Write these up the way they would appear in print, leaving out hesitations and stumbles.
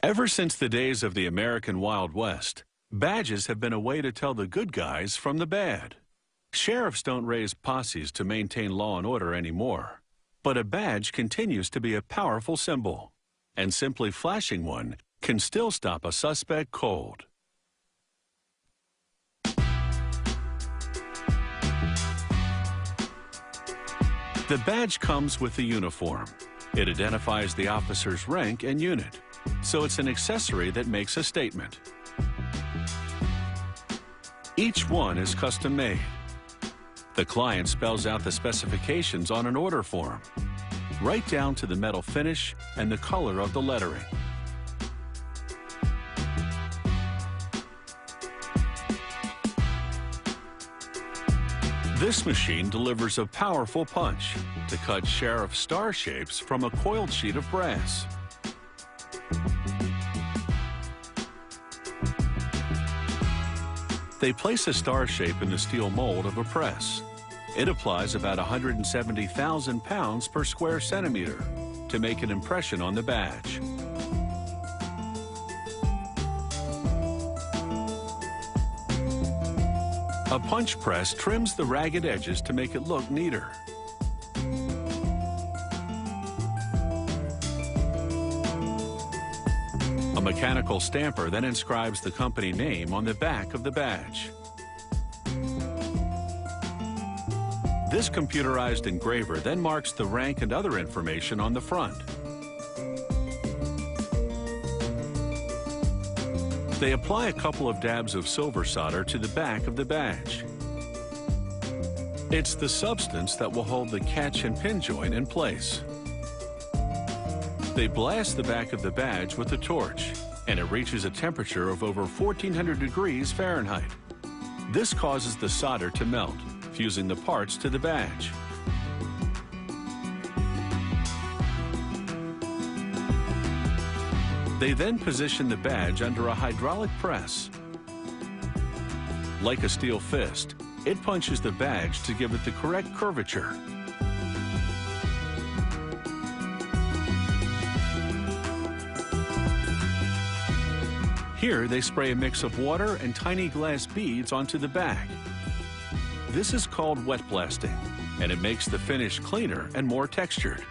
Ever since the days of the American Wild West, badges have been a way to tell the good guys from the bad. Sheriffs don't raise posses to maintain law and order anymore, but a badge continues to be a powerful symbol, and simply flashing one can still stop a suspect cold. The badge comes with the uniform. It identifies the officer's rank and unit, so it's an accessory that makes a statement. Each one is custom made. The client spells out the specifications on an order form, right down to the metal finish and the color of the lettering. This machine delivers a powerful punch to cut sheriff star shapes from a coiled sheet of brass. They place a star shape in the steel mold of a press. It applies about 170,000 pounds per square centimeter to make an impression on the badge. A punch press trims the ragged edges to make it look neater. A mechanical stamper then inscribes the company name on the back of the badge. This computerized engraver then marks the rank and other information on the front. They apply a couple of dabs of silver solder to the back of the badge. It's the substance that will hold the catch and pin joint in place. They blast the back of the badge with a torch, and it reaches a temperature of over 1,400 degrees Fahrenheit. This causes the solder to melt, fusing the parts to the badge. They then position the badge under a hydraulic press. Like a steel fist, it punches the badge to give it the correct curvature. Here, they spray a mix of water and tiny glass beads onto the bag. This is called wet blasting, and it makes the finish cleaner and more textured.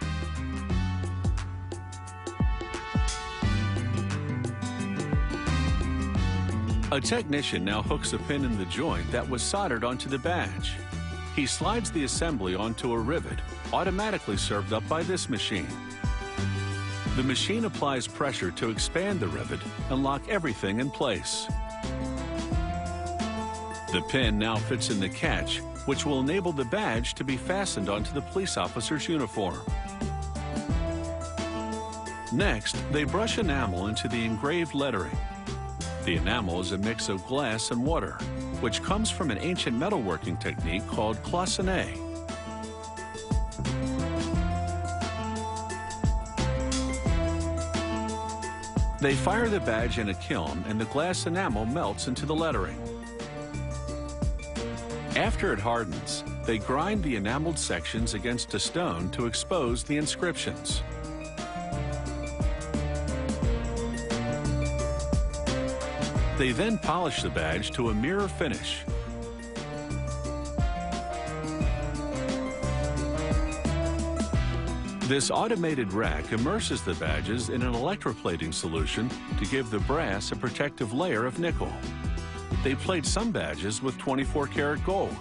A technician now hooks a pin in the joint that was soldered onto the badge. He slides the assembly onto a rivet, automatically served up by this machine. The machine applies pressure to expand the rivet and lock everything in place. The pin now fits in the catch, which will enable the badge to be fastened onto the police officer's uniform. Next, they brush enamel into the engraved lettering. The enamel is a mix of glass and water, which comes from an ancient metalworking technique called cloisonné. They fire the badge in a kiln, and the glass enamel melts into the lettering. After it hardens, they grind the enameled sections against a stone to expose the inscriptions. They then polish the badge to a mirror finish. This automated rack immerses the badges in an electroplating solution to give the brass a protective layer of nickel. They plate some badges with 24-karat gold.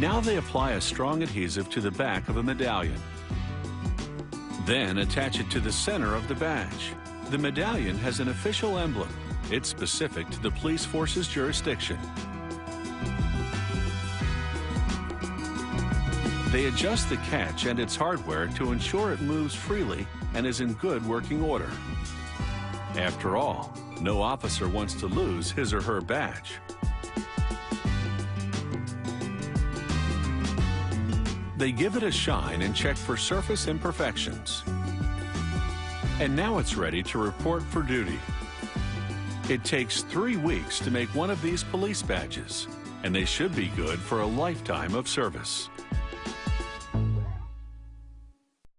Now they apply a strong adhesive to the back of a medallion. Then attach it to the center of the badge. The medallion has an official emblem. It's specific to the police force's jurisdiction. They adjust the catch and its hardware to ensure it moves freely and is in good working order. After all, no officer wants to lose his or her badge. They give it a shine and check for surface imperfections. And now it's ready to report for duty. It takes 3 weeks to make one of these police badges, and they should be good for a lifetime of service.